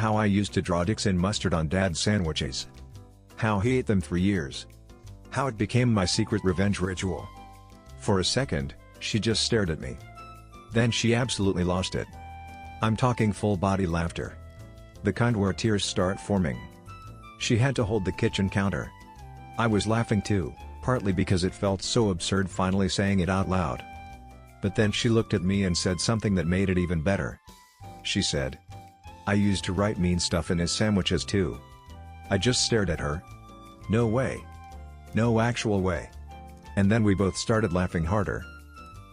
How I used to draw dicks in mustard on Dad's sandwiches. How he ate them for years. How it became my secret revenge ritual. For a second, she just stared at me. Then she absolutely lost it. I'm talking full-body laughter. The kind where tears start forming. She had to hold the kitchen counter. I was laughing too, partly because it felt so absurd finally saying it out loud. But then she looked at me and said something that made it even better. She said, "I used to write mean stuff in his sandwiches too." I just stared at her. No way. No actual way. And then we both started laughing harder.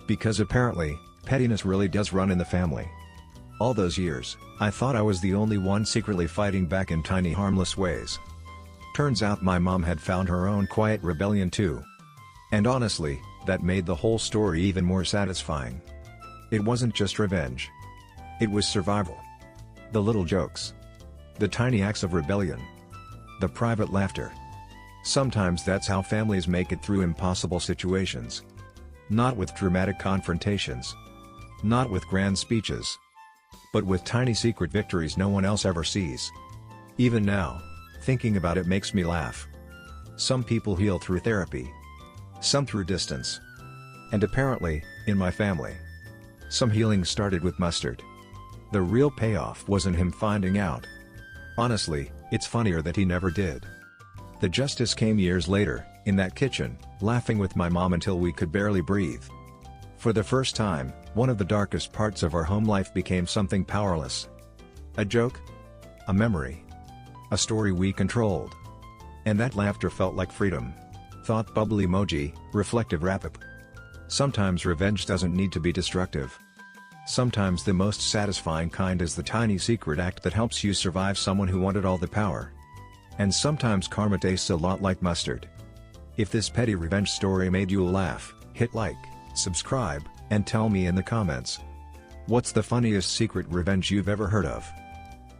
Because apparently, pettiness really does run in the family. All those years, I thought I was the only one secretly fighting back in tiny harmless ways. Turns out my mom had found her own quiet rebellion too. And honestly, that made the whole story even more satisfying. It wasn't just revenge. It was survival. The little jokes. The tiny acts of rebellion. The private laughter. Sometimes that's how families make it through impossible situations. Not with dramatic confrontations. Not with grand speeches. But with tiny secret victories no one else ever sees. Even now, thinking about it makes me laugh. Some people heal through therapy. Some through distance. And apparently, in my family, some healing started with mustard. The real payoff wasn't him finding out. Honestly, it's funnier that he never did. The justice came years later, in that kitchen, laughing with my mom until we could barely breathe. For the first time, one of the darkest parts of our home life became something powerless. A joke? A memory? A story we controlled. And that laughter felt like freedom. Thought bubble emoji, reflective wrap-up. Sometimes revenge doesn't need to be destructive. Sometimes the most satisfying kind is the tiny secret act that helps you survive someone who wanted all the power. And sometimes karma tastes a lot like mustard. If this petty revenge story made you laugh, hit like, subscribe, and tell me in the comments. What's the funniest secret revenge you've ever heard of?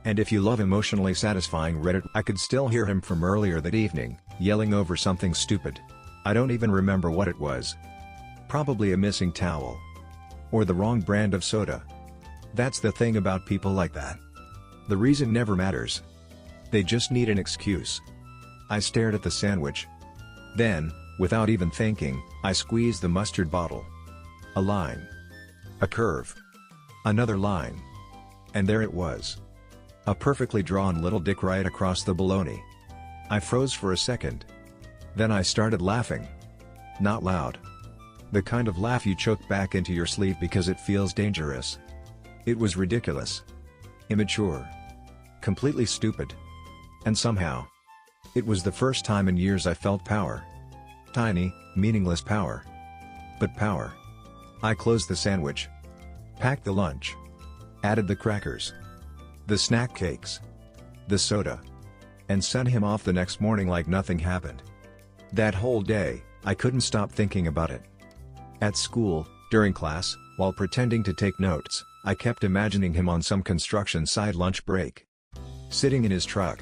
And if you love emotionally satisfying Reddit, I could still hear him from earlier that evening, yelling over something stupid. I don't even remember what it was. Probably a missing towel. Or the wrong brand of soda. That's the thing about people like that. The reason never matters. They just need an excuse. I stared at the sandwich. Then, without even thinking, I squeezed the mustard bottle. A line. A curve. Another line. And there it was. A perfectly drawn little dick right across the bologna. I froze for a second. Then I started laughing. Not loud. The kind of laugh you choke back into your sleeve because it feels dangerous. It was ridiculous. Immature. Completely stupid. And somehow, it was the first time in years I felt power. Tiny, meaningless power. But power. I closed the sandwich. Packed the lunch. Added the crackers. The snack cakes. The soda. And sent him off the next morning like nothing happened. That whole day, I couldn't stop thinking about it. At school, during class, while pretending to take notes, I kept imagining him on some construction site lunch break. Sitting in his truck.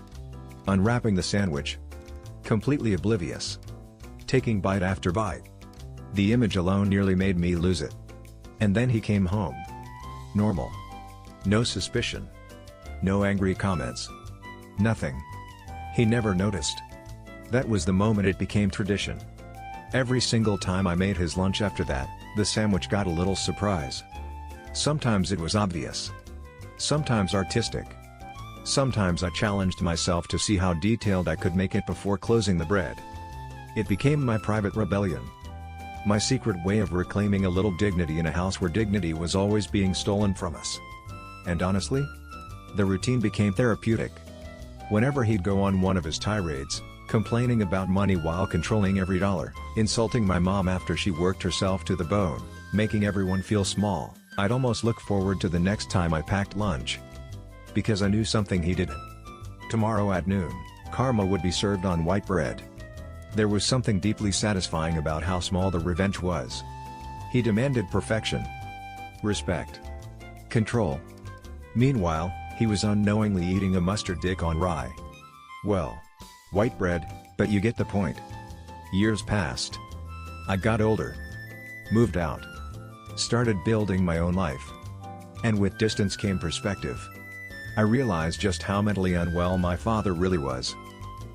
Unwrapping the sandwich. Completely oblivious. Taking bite after bite. The image alone nearly made me lose it. And then he came home. Normal. No suspicion. No angry comments. Nothing. He never noticed. That was the moment it became tradition. Every single time I made his lunch after that, the sandwich got a little surprise. Sometimes it was obvious. Sometimes artistic. Sometimes I challenged myself to see how detailed I could make it before closing the bread. It became my private rebellion. My secret way of reclaiming a little dignity in a house where dignity was always being stolen from us. And honestly, the routine became therapeutic. Whenever he'd go on one of his tirades, complaining about money while controlling every dollar, insulting my mom after she worked herself to the bone, making everyone feel small, I'd almost look forward to the next time I packed lunch. Because I knew something he didn't. Tomorrow at noon, karma would be served on white bread. There was something deeply satisfying about how small the revenge was. He demanded perfection. Respect. Control. Meanwhile, he was unknowingly eating a mustard dick on rye. Well, white bread, but you get the point. Years passed. I got older. Moved out. Started building my own life. And with distance came perspective. I realized just how mentally unwell my father really was.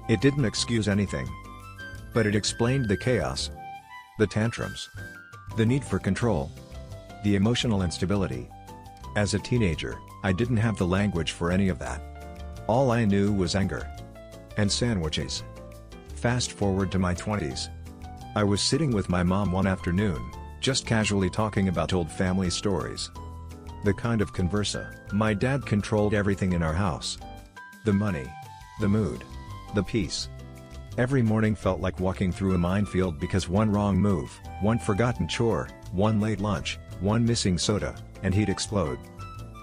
It didn't excuse anything, but it explained the chaos, the tantrums, the need for control, the emotional instability. As a teenager, I didn't have the language for any of that. All I knew was anger and sandwiches. Fast forward to my 20s. I was sitting with my mom one afternoon, just casually talking about old family stories. The kind of conversa. My dad controlled everything in our house. The money, the mood, the peace. Every morning felt like walking through a minefield because one wrong move, one forgotten chore, one late lunch, one missing soda, and he'd explode.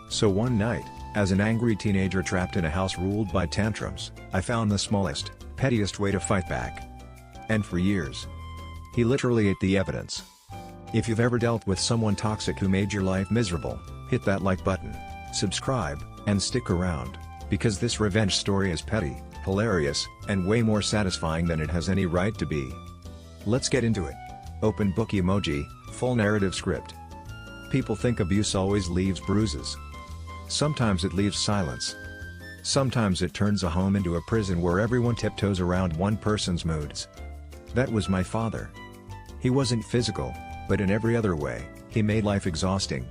So one night, as an angry teenager trapped in a house ruled by tantrums, I found the smallest, pettiest way to fight back. And for years, he literally ate the evidence. If you've ever dealt with someone toxic who made your life miserable, hit that like button, subscribe, and stick around, because this revenge story is petty, hilarious, and way more satisfying than it has any right to be. Let's get into it. Open book emoji, full narrative script. People think abuse always leaves bruises. Sometimes it leaves silence. Sometimes it turns a home into a prison where everyone tiptoes around one person's moods. That was my father. He wasn't physical, but in every other way, he made life exhausting.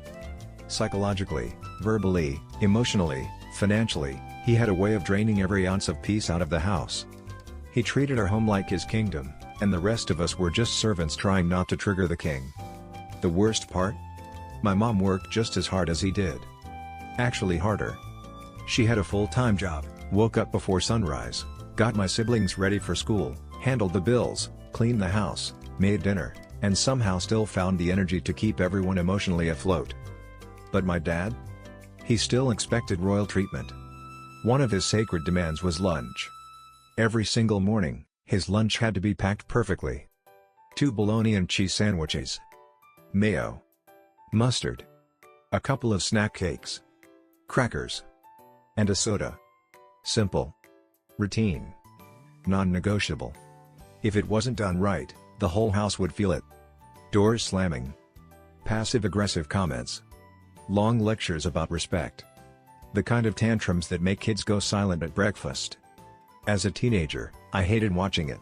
Psychologically, verbally, emotionally, financially, he had a way of draining every ounce of peace out of the house. He treated our home like his kingdom, and the rest of us were just servants trying not to trigger the king. The worst part? My mom worked just as hard as he did. Actually harder. She had a full-time job, woke up before sunrise, got my siblings ready for school, handled the bills, cleaned the house, made dinner, and somehow still found the energy to keep everyone emotionally afloat. But my dad? He still expected royal treatment. One of his sacred demands was lunch. Every single morning, his lunch had to be packed perfectly. 2 bologna and cheese sandwiches. Mayo. Mustard. A couple of snack cakes. Crackers. And a soda. Simple. Routine. Non-negotiable. If it wasn't done right, the whole house would feel it. Doors slamming. Passive-aggressive comments. Long lectures about respect. The kind of tantrums that make kids go silent at breakfast. As a teenager, I hated watching it.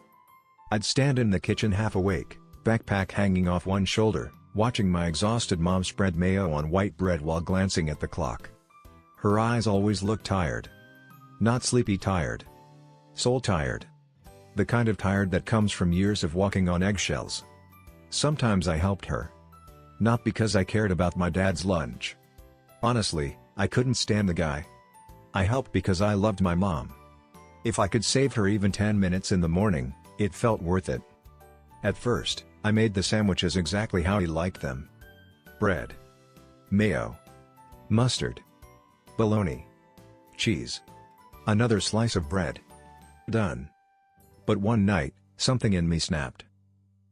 I'd stand in the kitchen half awake, backpack hanging off one shoulder, watching my exhausted mom spread mayo on white bread while glancing at the clock. Her eyes always looked tired. Not sleepy tired. Soul tired. The kind of tired that comes from years of walking on eggshells. Sometimes I helped her. Not because I cared about my dad's lunch. Honestly, I couldn't stand the guy. I helped because I loved my mom. If I could save her even 10 minutes in the morning, it felt worth it. At first, I made the sandwiches exactly how he liked them. Bread. Mayo. Mustard. Bologna. Cheese. Another slice of bread. Done. But one night, something in me snapped.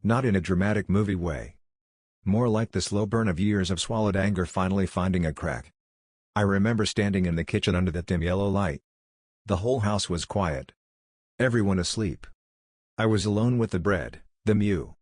Not in a dramatic movie way. More like the slow burn of years of swallowed anger finally finding a crack. I remember standing in the kitchen under that dim yellow light. The whole house was quiet. Everyone asleep. I was alone with the bread, the mew,